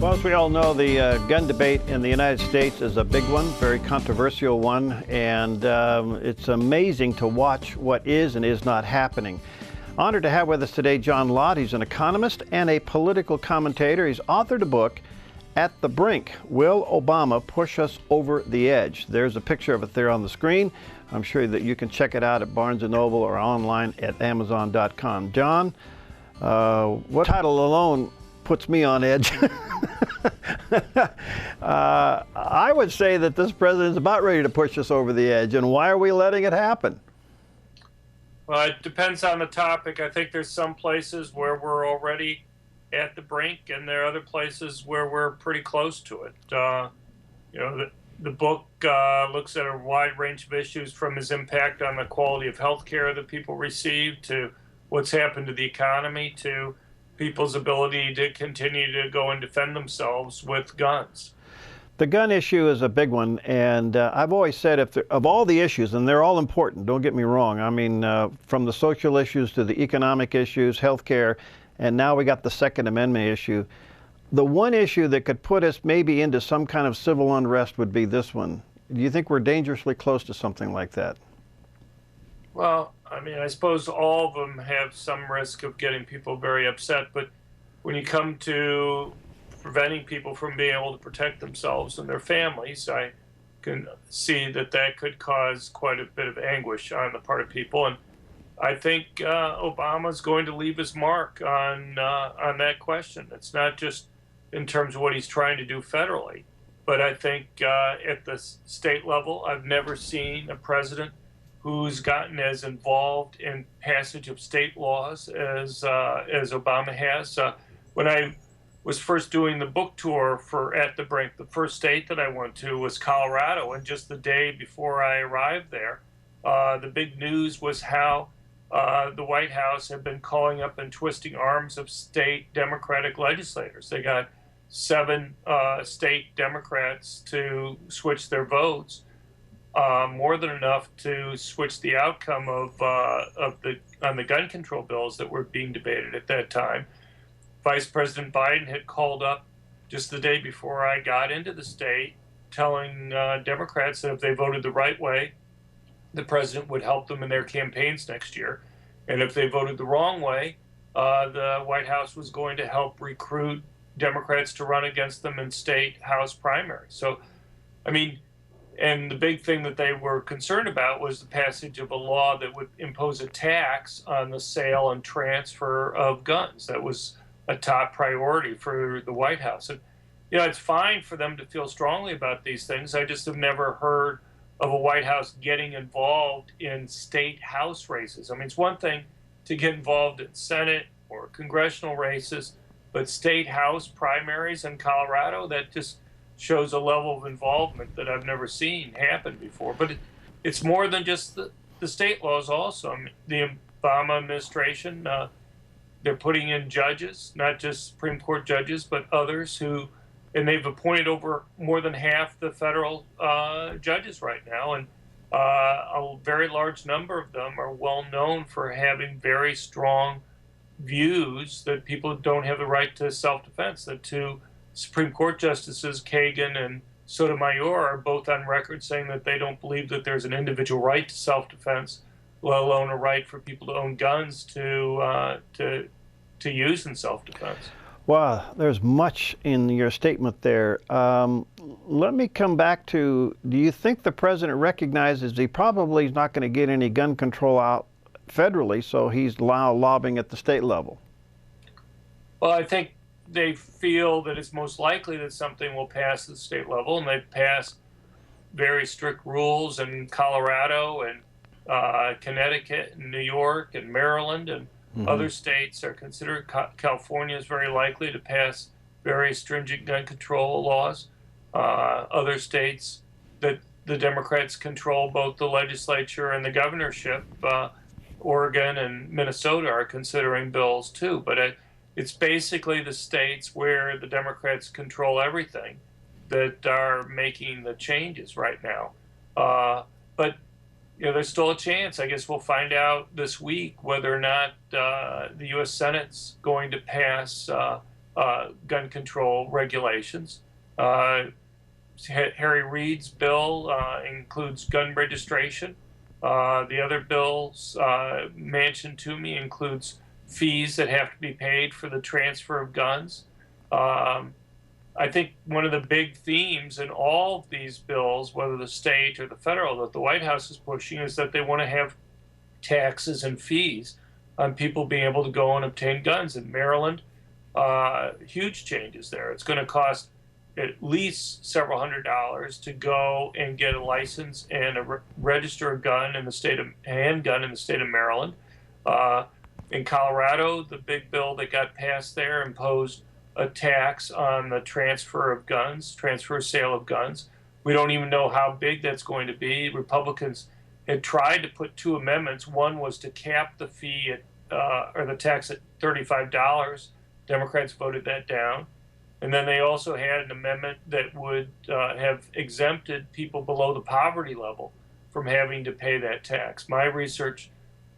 Well, as we all know, the gun debate in the United States is a big one, very controversial one, and it's amazing to watch what is and is not happening. Honored to have with us today John Lott. He's an economist and a political commentator. He's authored a book, At the Brink, Will Obama Push Us Over the Edge? There's a picture of it there on the screen. I'm sure that you can check it out at Barnes & Noble or online at Amazon.com. John, what title alone puts me on edge? I would say that this president is about ready to push us over the edge, and why are we letting it happen? Well, it depends on the topic. I think there's some places where we're already at the brink, and there are other places where we're pretty close to it. The book looks at a wide range of issues, from his impact on the quality of health care that people receive, to what's happened to the economy, to people's ability to continue to go and defend themselves with guns. The gun issue is a big one, and I've always said, of all the issues, and they're all important, don't get me wrong, I mean, from the social issues to the economic issues, healthcare, and now we got the Second Amendment issue. The one issue that could put us maybe into some kind of civil unrest would be this one. Do you think we're dangerously close to something like that? Well, I mean, I suppose all of them have some risk of getting people very upset, but when you come to preventing people from being able to protect themselves and their families, I can see that that could cause quite a bit of anguish on the part of people. And I think Obama's going to leave his mark on that question. It's not just in terms of what he's trying to do federally, but I think at the state level, I've never seen a president who's gotten as involved in passage of state laws as Obama has. When I was first doing the book tour for At the Brink, the first state that I went to was Colorado, and just the day before I arrived there, the big news was how the White House had been calling up and twisting arms of state Democratic legislators. They got 7 state Democrats to switch their votes, more than enough to switch the outcome on the gun control bills that were being debated at that time. Vice President Biden had called up just the day before I got into the state, telling Democrats that if they voted the right way, the president would help them in their campaigns next year. And if they voted the wrong way, the White House was going to help recruit Democrats to run against them in state House primaries. So, I mean, and the big thing that they were concerned about was the passage of a law that would impose a tax on the sale and transfer of guns. That was a top priority for the White House. And, it's fine for them to feel strongly about these things. I just have never heard of a White House getting involved in state House races. I mean, it's one thing to get involved in Senate or congressional races, but state House primaries in Colorado, that just shows a level of involvement that I've never seen happen before. But it's more than just the state laws also. I mean, the Obama administration, they're putting in judges, not just Supreme Court judges, but others and they've appointed over more than half the federal judges right now. And a very large number of them are well known for having very strong views that people don't have the right to self-defense. The 2 Supreme Court Justices, Kagan and Sotomayor, are both on record saying that they don't believe that there's an individual right to self-defense, let alone a right for people to own guns to use in self-defense. Wow, there's much in your statement there. Let me come back to, do you think the president recognizes he probably is not going to get any gun control out federally, so he's lobbying at the state level? Well, I think they feel that it's most likely that something will pass at the state level, and they've passed very strict rules in Colorado and Connecticut and New York and Maryland, and other states are considered. California is very likely to pass very stringent gun control laws. Other states that the Democrats control both the legislature and the governorship, Oregon and Minnesota, are considering bills too. But it's basically the states where the Democrats control everything that are making the changes right now. But there's still a chance. I guess we'll find out this week whether or not the U.S. Senate's going to pass a gun control regulations. Harry Reid's bill includes gun registration. The other bills mentioned to me includes fees that have to be paid for the transfer of guns. I think one of the big themes in all of these bills, whether the state or the federal, that the White House is pushing is that they want to have taxes and fees on people being able to go and obtain guns. In Maryland, huge changes there. It's going to cost at least several $100s to go and get a license and register a gun in the state of handgun in the state of Maryland. In Colorado, the big bill that got passed there imposed a tax on the transfer of guns, transfer sale of guns. We don't even know how big that's going to be. Republicans had tried to put two amendments. One was to cap the fee at or the tax at $35. Democrats voted that down. And then they also had an amendment that would have exempted people below the poverty level from having to pay that tax. My research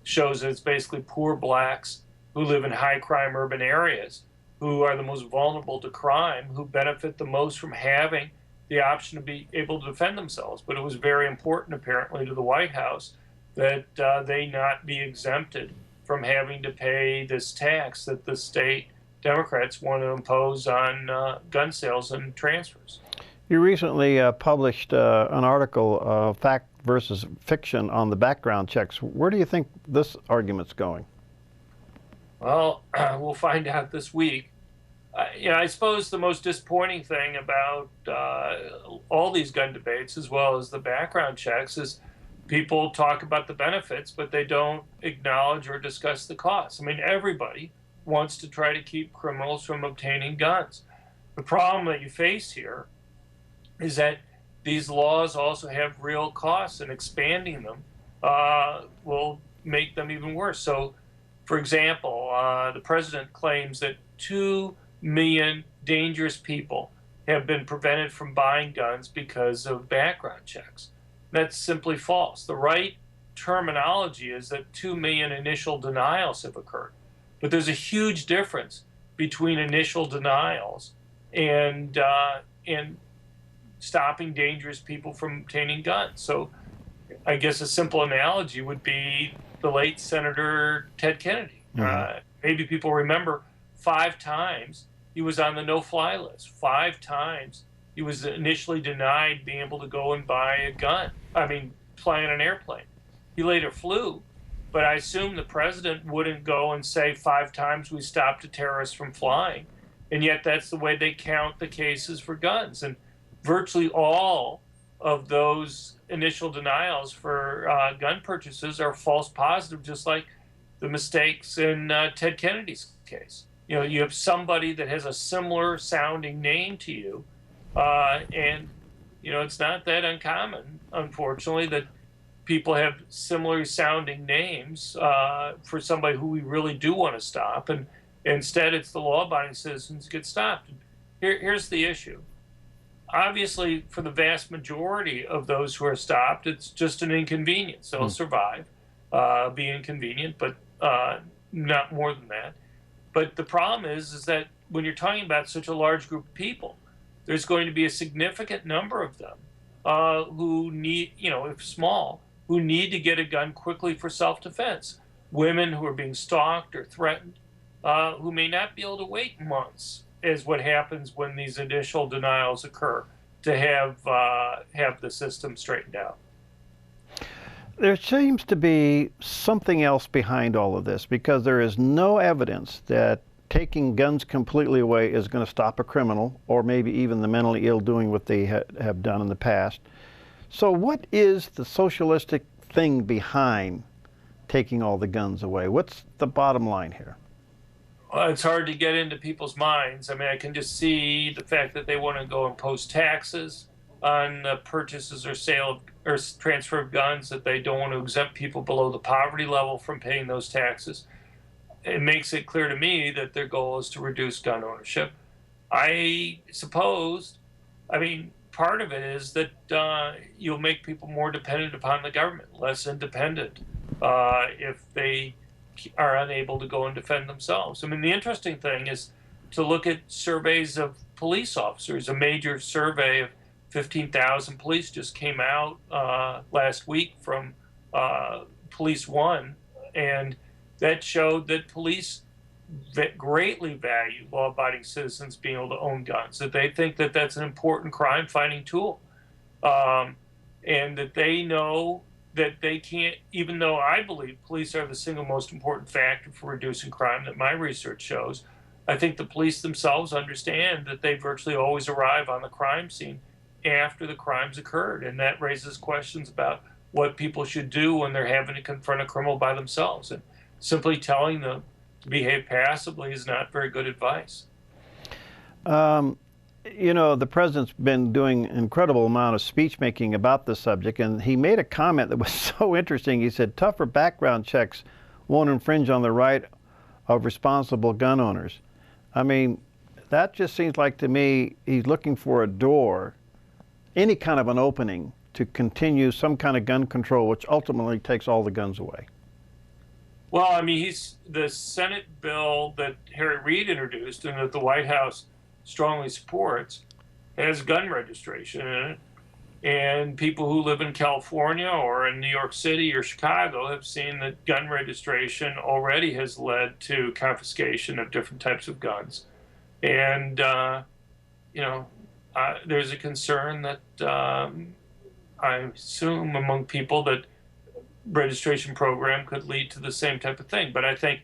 shows that it's basically poor blacks who live in high crime urban areas who are the most vulnerable to crime, who benefit the most from having the option to be able to defend themselves. But it was very important, apparently, to the White House that they not be exempted from having to pay this tax that the state Democrats want to impose on gun sales and transfers. You recently published an article, Fact versus Fiction, on the background checks. Where do you think this argument's going? Well, we'll find out this week. I suppose the most disappointing thing about all these gun debates, as well as the background checks, is people talk about the benefits, but they don't acknowledge or discuss the costs. I mean, everybody wants to try to keep criminals from obtaining guns. The problem that you face here is that these laws also have real costs, and expanding them will make them even worse. So, for example, the president claims that 2 million dangerous people have been prevented from buying guns because of background checks. That's simply false. The right terminology is that 2 million initial denials have occurred. But there's a huge difference between initial denials and stopping dangerous people from obtaining guns. So I guess a simple analogy would be the late Senator Ted Kennedy. Maybe people remember 5 times he was on the no-fly list. 5 times he was initially denied being able to go and buy a gun. Fly on an airplane. He later flew. But I assume the president wouldn't go and say 5 times we stopped a terrorist from flying. And yet that's the way they count the cases for guns. And virtually all of those initial denials for gun purchases are false positive, just like the mistakes in Ted Kennedy's case. You have somebody that has a similar sounding name to you. And it's not that uncommon, unfortunately, that people have similar sounding names for somebody who we really do want to stop, and instead it's the law-abiding citizens get stopped. Here's the issue. Obviously, for the vast majority of those who are stopped, it's just an inconvenience. They'll survive, be inconvenient, but not more than that. But the problem is that when you're talking about such a large group of people, there's going to be a significant number of them who need, if small, who need to get a gun quickly for self-defense. Women who are being stalked or threatened, who may not be able to wait months, is what happens when these initial denials occur, to have the system straightened out. There seems to be something else behind all of this, because there is no evidence that taking guns completely away is going to stop a criminal, or maybe even the mentally ill doing what they have done in the past. So what is the socialistic thing behind taking all the guns away? What's the bottom line here? Well, it's hard to get into people's minds. I can just see the fact that they want to go impose taxes on purchases or sale or transfer of guns, that they don't want to exempt people below the poverty level from paying those taxes. It makes it clear to me that their goal is to reduce gun ownership. I suppose, part of it is that you'll make people more dependent upon the government, less independent, if they are unable to go and defend themselves. The interesting thing is to look at surveys of police officers. A major survey of 15,000 police just came out last week from Police One, and that showed that police greatly value law-abiding citizens being able to own guns, that they think that that's an important crime-fighting tool, and that they know that they can't, even though I believe police are the single most important factor for reducing crime that my research shows, I think the police themselves understand that they virtually always arrive on the crime scene after the crime's occurred, and that raises questions about what people should do when they're having to confront a criminal by themselves. And simply telling them to behave passively is not very good advice. You know, the president's been doing an incredible amount of speech making about this subject, and he made a comment that was so interesting. He said, tougher background checks won't infringe on the right of responsible gun owners. I mean, that just seems like to me he's looking for a door, any kind of an opening to continue some kind of gun control, which ultimately takes all the guns away. Well, I mean, the Senate bill that Harry Reid introduced and that the White House strongly supports has gun registration in it. And people who live in California or in New York City or Chicago have seen that gun registration already has led to confiscation of different types of guns. And, you know, there's a concern that I assume among people that registration program could lead to the same type of thing. But I think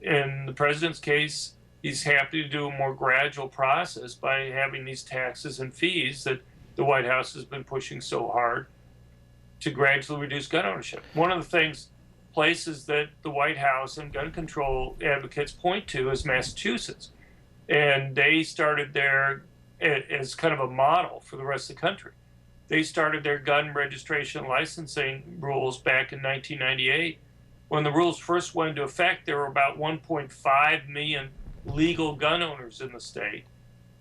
in the president's case, he's happy to do a more gradual process by having these taxes and fees that the White House has been pushing so hard to gradually reduce gun ownership. One of the places that the White House and gun control advocates point to is Massachusetts. And they started there as kind of a model for the rest of the country. They started their gun registration licensing rules back in 1998. When the rules first went into effect, there were about 1.5 million legal gun owners in the state.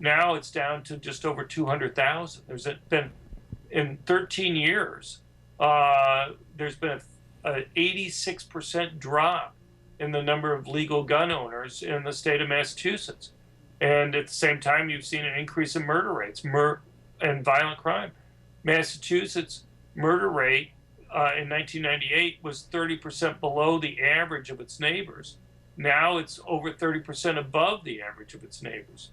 Now it's down to just over 200,000. There's been, in 13 years, there's been an 86% drop in the number of legal gun owners in the state of Massachusetts. And at the same time, you've seen an increase in murder rates and violent crime. Massachusetts murder rate in 1998 was 30% below the average of its neighbors. Now it's over 30% above the average of its neighbors.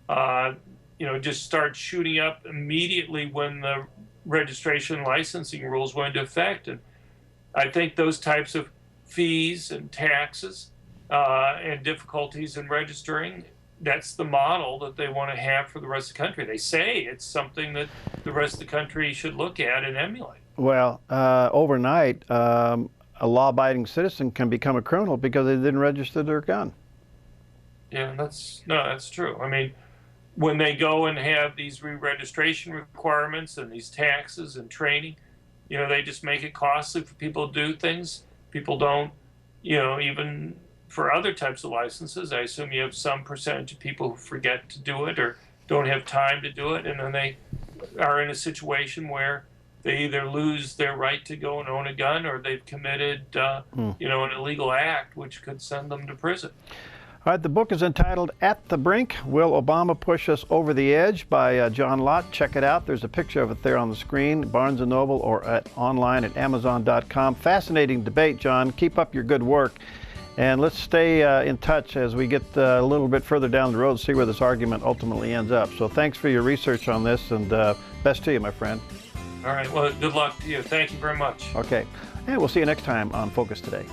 You know, just started shooting up immediately when the registration licensing rules went into effect. And I think those types of fees and taxes and difficulties in registering, that's the model that they want to have for the rest of the country. They say it's something that the rest of the country should look at and emulate. Well, overnight, a law-abiding citizen can become a criminal because they didn't register their gun. Yeah, that's true. I mean, when they go and have these re-registration requirements and these taxes and training, you know, they just make it costly for people to do things. People don't, you know, even for other types of licenses, I assume you have some percentage of people who forget to do it or don't have time to do it, and then they are in a situation where they either lose their right to go and own a gun or they've committed, you know, an illegal act which could send them to prison. All right, the book is entitled At the Brink, Will Obama Push Us Over the Edge by John Lott. Check it out. There's a picture of it there on the screen, Barnes & Noble or online at Amazon.com. Fascinating debate, John. Keep up your good work. And let's stay in touch as we get a little bit further down the road, see where this argument ultimately ends up. So thanks for your research on this, and best to you, my friend. All right, well, good luck to you. Thank you very much. Okay, and we'll see you next time on Focus Today.